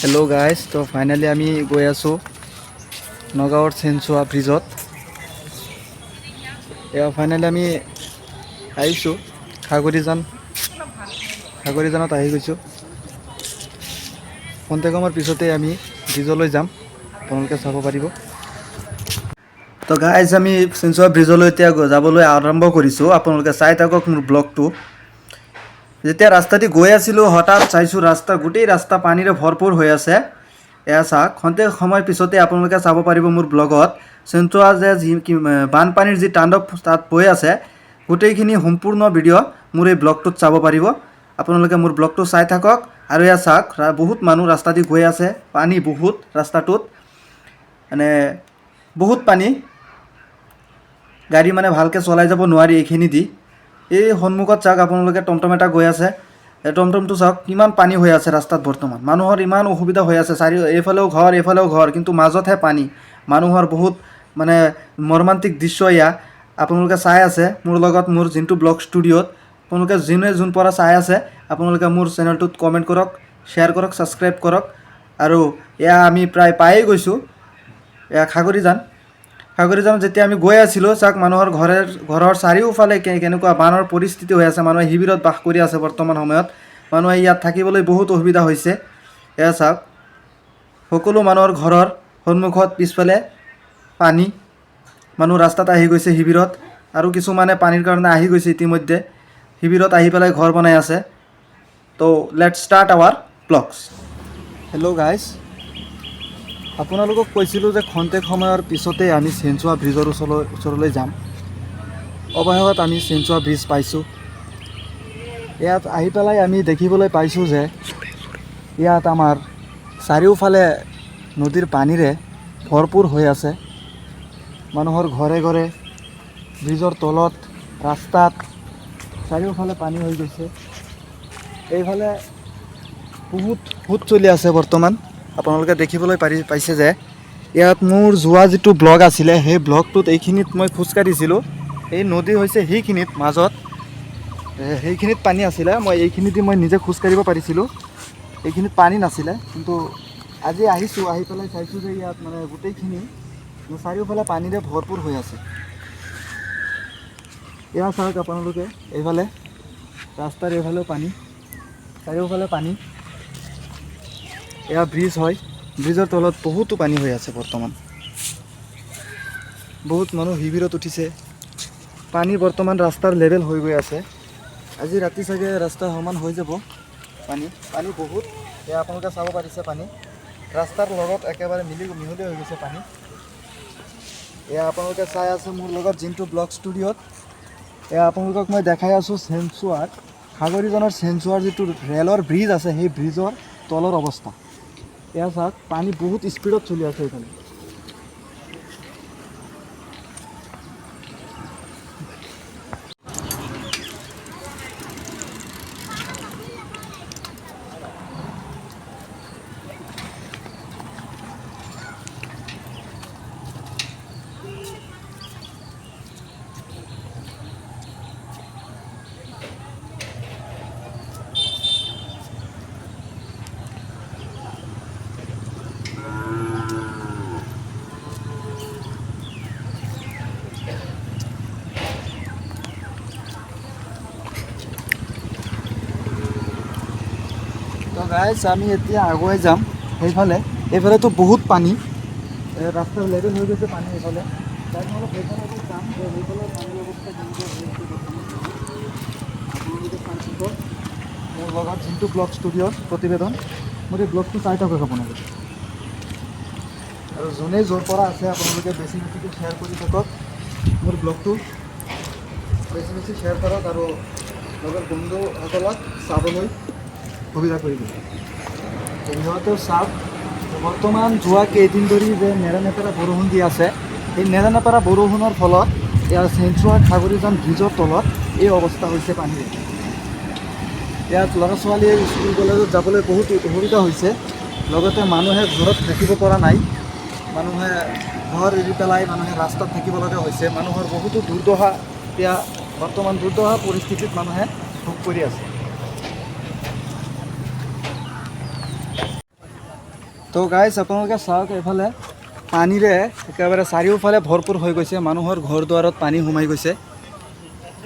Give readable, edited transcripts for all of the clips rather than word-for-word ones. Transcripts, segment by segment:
Hello guys, तो finally आमी गई आसो नगाँवर सेंचुआ ब्रिजत। या फाइनली आमी आइसो खागरिजाনত आहि गइसो। खन्ते कমৰ পিছতে আমি ব্ৰিজলৈ যাম, আপোনালোকে চাব পাৰিব। তো গাইজ আমি সেঞ্চুৱা ব্ৰিজলৈ এতিয়া যাবলৈ আৰম্ভ কৰিছোঁ। আপোনালোকে চাই থাকক মোৰ ব্লগটো। যেতিয়া ৰাস্তাটি গৈ আছিলোঁ হঠাৎ চাইছোঁ গোটেই ৰাস্তা পানীৰে ভৰপূৰ হৈ আছে। এয়া চাওক, খন্তেক সময় পিছতে আপোনালোকে চাব পাৰিব মোৰ ব্লগত সেঞ্চুৱা যে বানপানীৰ যি তাণ্ডৱ তাত বৈ আছে, গোটেইখিনি সম্পূৰ্ণ ভিডিঅ' মোৰ এই ব্লগটোত চাব পাৰিব। আপোনালোকে মোৰ ব্লগটো চাই থাকক। আৰু এয়া চাওক, বহুত মানুহ ৰাস্তা দি গৈ আছে, পানী বহুত ৰাস্তাটোত, মানে বহুত পানী, গাড়ী মানে ভালকৈ চলাই যাব নোৱাৰি এইখিনি দি। এই সন্মুখত চাওক আপোনালোকে টমটম এটা গৈ আছে। এই টমটমটো চাওক কিমান পানী হৈ আছে ৰাস্তাত। বৰ্তমান মানুহৰ ইমান অসুবিধা হৈ আছে, এইফালেও ঘৰ কিন্তু মাজতহে পানী। মানুহৰ বহুত মানে মৰ্মান্তিক দৃশ্য এয়া আপোনালোকে চাই আছে মোৰ লগত, মোৰ যোনটো ব্লগ ষ্টুডিঅ'ত। আপোনালোকে যোন পৰা চাই আছে আপোনালোকে মোৰ চেনেলটোত কমেণ্ট কৰক, শ্বেয়াৰ কৰক, ছাবস্ক্ৰাইব কৰক। আৰু এয়া আমি প্ৰায় পায়েই গৈছোঁ, এয়া খাগৰিজানত যেতিয়া আমি গৈ আছিলোঁ, চাওক মানুহৰ ঘৰৰ চাৰিওফালে কেনেকুৱা বানৰ পৰিস্থিতি হৈ আছে। মানুহে শিবিৰত বাস কৰি আছে বৰ্তমান সময়ত। মানুহে ইয়াত থাকিবলৈ বহুত অসুবিধা হৈছে। এয়া চাওক, সকলো মানুহৰ ঘৰৰ সন্মুখত পিছফালে পানী। মানুহ ৰাস্তাত আহি গৈছে শিবিৰত, আৰু কিছুমানে পানীৰ কাৰণে আহি গৈছে ইতিমধ্যে, শিবিৰত আহি পেলাই ঘৰ বনাই আছে। তো let's start our blogs. Hello' guys, আপোনালোকক কৈছিলোঁ যে খন্তেক সময়ৰ পিছতে আমি সেঞ্চুৱা ব্ৰিজৰ ওচৰলৈ যাম। অৱশেষত আমি সেঞ্চুৱা ব্ৰিজ পাইছোঁ। ইয়াত আহি পেলাই আমি দেখিবলৈ পাইছোঁ যে ইয়াত আমাৰ চাৰিওফালে নদীৰ পানীৰে ভৰপূৰ হৈ আছে। মানুহৰ ঘৰে ঘৰে, ব্ৰিজৰ তলত, ৰাস্তাত চাৰিওফালে পানী হৈ গৈছে। এইফালে বহুত সোঁত চলি আছে বৰ্তমান। আপোনালোকে দেখিবলৈ পাইছে যে ইয়াত মোৰ যোৱা যিটো ব্লগ আছিলে, সেই ব্লগটোত এইখিনিত মই খোজকাঢ়িছিলোঁ। এই নদী হৈছে সেইখিনিত মাজত, সেইখিনিত পানী আছিলে। মই এইখিনিতে নিজে খোজকাঢ়িব পাৰিছিলোঁ, এইখিনিত পানী নাছিলে। কিন্তু আজি আহিছোঁ, আহি পেলাই চাইছোঁ যে ইয়াত মানে গোটেইখিনি চাৰিওফালে পানীৰে ভৰপূৰ হৈ আছে। এয়া চাওক আপোনালোকে, এইফালে ৰাস্তাৰ এইফালেও পানী, চাৰিওফালে পানী। এয়া ব্ৰিজ হয়, ব্ৰিজৰ তলত বহুতো পানী হৈ আছে বৰ্তমান। বহুত মানুহ শিবিৰত উঠিছে। পানী বৰ্তমান ৰাস্তাৰ লেভেল হৈ গৈ আছে। আজি ৰাতি চাগে ৰাস্তা সমান হৈ যাব। পানী বহুত। এয়া আপোনালোকে চাব পাৰিছে, পানী ৰাস্তাৰ লগত একেবাৰে মিহলি হৈ গৈছে পানী। এয়া আপোনালোকে চাই আছে মোৰ লগত যোনটো ব্লগ ষ্টুডিঅ'ত। এয়া আপোনালোকক মই দেখাই আছোঁ খাগৰিজানৰ সেঞ্চুৱাৰ যিটো ৰেলৰ ব্ৰিজ আছে, সেই ব্ৰিজৰ তলৰ অৱস্থা। এয়া চাওক, পানী বহুত স্পীডত চলি আছে এইফালে। তো গাইজ, আমি এতিয়া আগুৱাই যাম সেইফালে। এইফালেতো বহুত পানী, ৰাস্তাৰ লেভেল হৈ গৈছে পানী এইফালে। আপোনালোকে চাই থাকক মোৰ লগত যোনটো ব্লগ ষ্টুডিঅ'ৰ প্ৰতিবেদন, মোৰ এই ব্লগটো চাই থাকক আপোনালোকে। আৰু যোনে য'ৰ পৰা আছে আপোনালোকে বেছি শ্বেয়াৰ কৰি থাকক মোৰ ব্লগটো, বেছি শ্বেয়াৰ কৰক আৰু লগৰ বন্ধুসকলক চাবলৈ সুবিধা কৰি দিব। সিহঁতেও চাওক, বৰ্তমান যোৱা কেইদিন ধৰি যে নেৰানেপেৰা বৰষুণ দি আছে, এই নেৰানেপেৰা বৰষুণৰ ফলত ইয়াৰ সেঞ্চুৱা খাগৰিজান ব্ৰিজৰ তলত এই অৱস্থা হৈছে পানীৰ। ইয়াত ল'ৰা ছোৱালীয়ে স্কুল কলেজত যাবলৈ বহুত অসুবিধা হৈছে। লগতে মানুহে ঘৰত থাকিব পৰা নাই, মানুহে ঘৰ এৰি পেলাই মানুহে ৰাস্তাত থাকিব লগা হৈছে। মানুহৰ বহুতো দুৰ্দশা, এতিয়া বৰ্তমান দুৰ্দশা পৰিস্থিতিত মানুহে ভোগ কৰি আছে। তো গাইজ আপোনালোকে চাওক এইফালে পানীৰে একেবাৰে চাৰিওফালে ভৰপূৰ হৈ গৈছে, মানুহৰ ঘৰ দুৱাৰত পানী সোমাই গৈছে,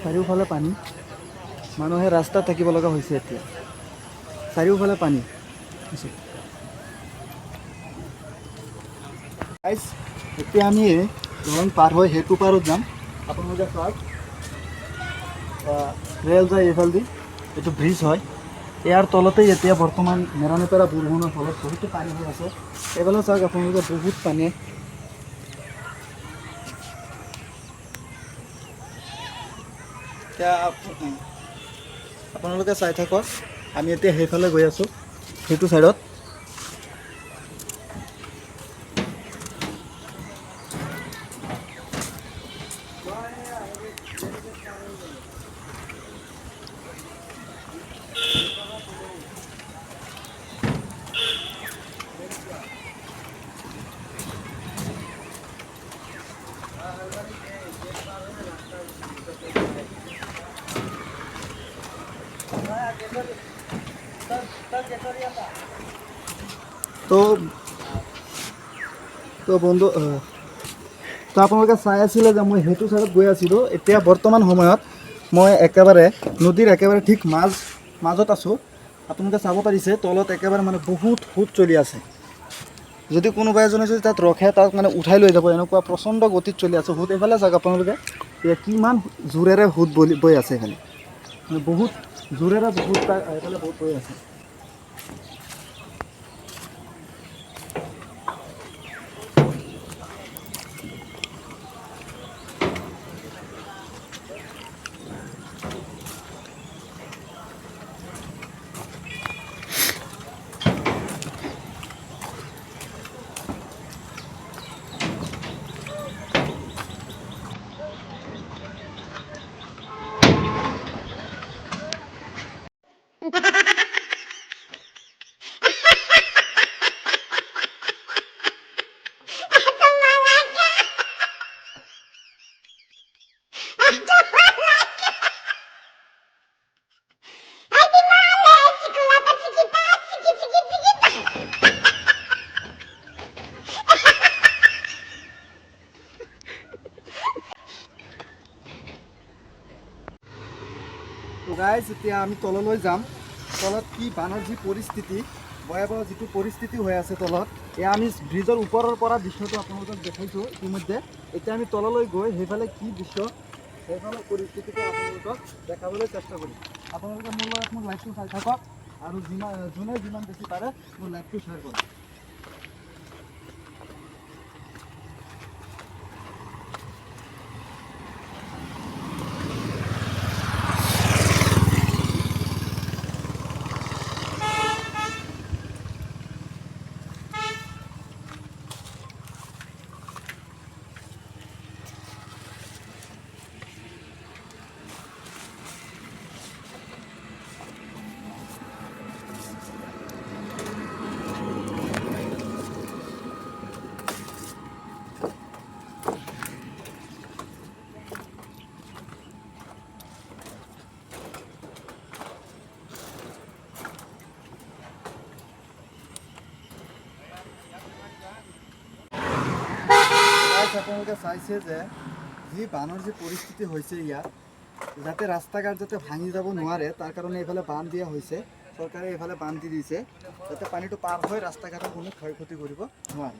চাৰিওফালে পানী, মানুহে ৰাস্তাত থাকিব লগা হৈছে এতিয়া, চাৰিওফালে পানী। গাইজ এতিয়া আমি দলং পাৰ হৈ সেইটো পাৰত যাম। আপোনালোকে চাওক ৰেল যায় এইফালেদি, এইটো ব্ৰিজ হয়, ইয়াৰ তলতেই এতিয়া বৰ্তমান মেৰানেপেৰা বৰষুণৰ ফলত বহুতো পানী হৈ আছে। এইফালে চাওক আপোনালোকে বহুত পানী, এতিয়া আপোনালোকে চাই থাকক, আমি এতিয়া সেইফালে গৈ আছোঁ, সেইটো ছাইডত। তো বন্ধু তো আপোনালোকে চাই আছিলে যে মই সেইটো ছাইডত গৈ আছিলোঁ। এতিয়া বৰ্তমান সময়ত মই একেবাৰে নদীৰ একেবাৰে ঠিক মাজত আছোঁ। আপোনালোকে চাব পাৰিছে তলত একেবাৰে মানে বহুত সোঁত চলি আছে। যদি কোনোবা এজনে যদি তাত ৰখে তাক মানে উঠাই লৈ যাব, এনেকুৱা প্ৰচণ্ড গতিত চলি আছে সোঁত। এইফালে চাওক আপোনালোকে কিমান জোৰেৰে সোঁত বৈ আছে, এইফালে মানে বহুত জোৰেৰে সোঁত এইফালে বহুত বৈ আছে। তো গাইজ এতিয়া আমি তললৈ যাম। তলত কি বানৰ যি পৰিস্থিতি, ভয়াৱহ যিটো পৰিস্থিতি হৈ আছে তলত, এয়া আমি ব্ৰিজৰ ওপৰৰ পৰা দৃশ্যটো আপোনালোকক দেখাইছোঁ ইতিমধ্যে। এতিয়া আমি তললৈ গৈ সেইফালে কি দৃশ্য, সেইফালৰ পৰিস্থিতিটো আপোনালোকক দেখাবলৈ চেষ্টা কৰিম। আপোনালোকে মোৰ লগত মোৰ লাইভটো চাই থাকক আৰু যোনে যিমান বেছি পাৰে মোৰ লাইভটো শ্বেয়াৰ কৰক। আপোনালোকে চাইছে যে যি বানৰ যি পৰিস্থিতি হৈছে ইয়াত, যাতে ৰাস্তা ঘাট যাতে ভাঙি যাব নোৱাৰে তাৰ কাৰণে এইফালে বান্ধ দিয়া হৈছে। চৰকাৰে এইফালে বান্ধ দি দিছে যাতে পানীটো পাৰ হৈ ৰাস্তা ঘাটৰ কোনো ক্ষয় ক্ষতি কৰিব নোৱাৰে।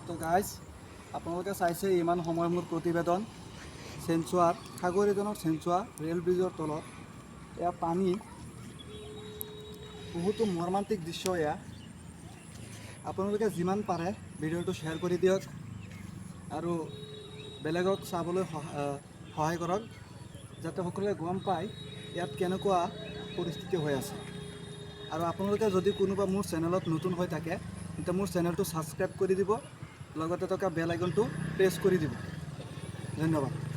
তো গাইজ আপোনালোকে চাইছে ইমান সময় মোৰ প্ৰতিবেদন চেঞ্চুৱাৰ সাগৰীজনৰ চেঞ্চুৱা ৰেল ব্ৰিজৰ তলত। এয়া পানী, বহুতো মৰ্মান্তিক দৃশ্য এয়া। আপোনালোকে যিমান পাৰে ভিডিঅ'টো শ্বেয়াৰ কৰি দিয়ক আৰু বেলেগক চাবলৈ সহায় কৰক, যাতে সকলোৱে গম পায় ইয়াত কেনেকুৱা পৰিস্থিতি হৈ আছে। আৰু আপোনালোকে যদি কোনোবা মোৰ চেনেলত নতুন হৈ থাকে তেন্তে মোৰ চেনেলটো ছাবস্ক্ৰাইব কৰি দিব, লগতে থকা বেল আইকনটো প্ৰেছ কৰি দিব। ধন্যবাদ।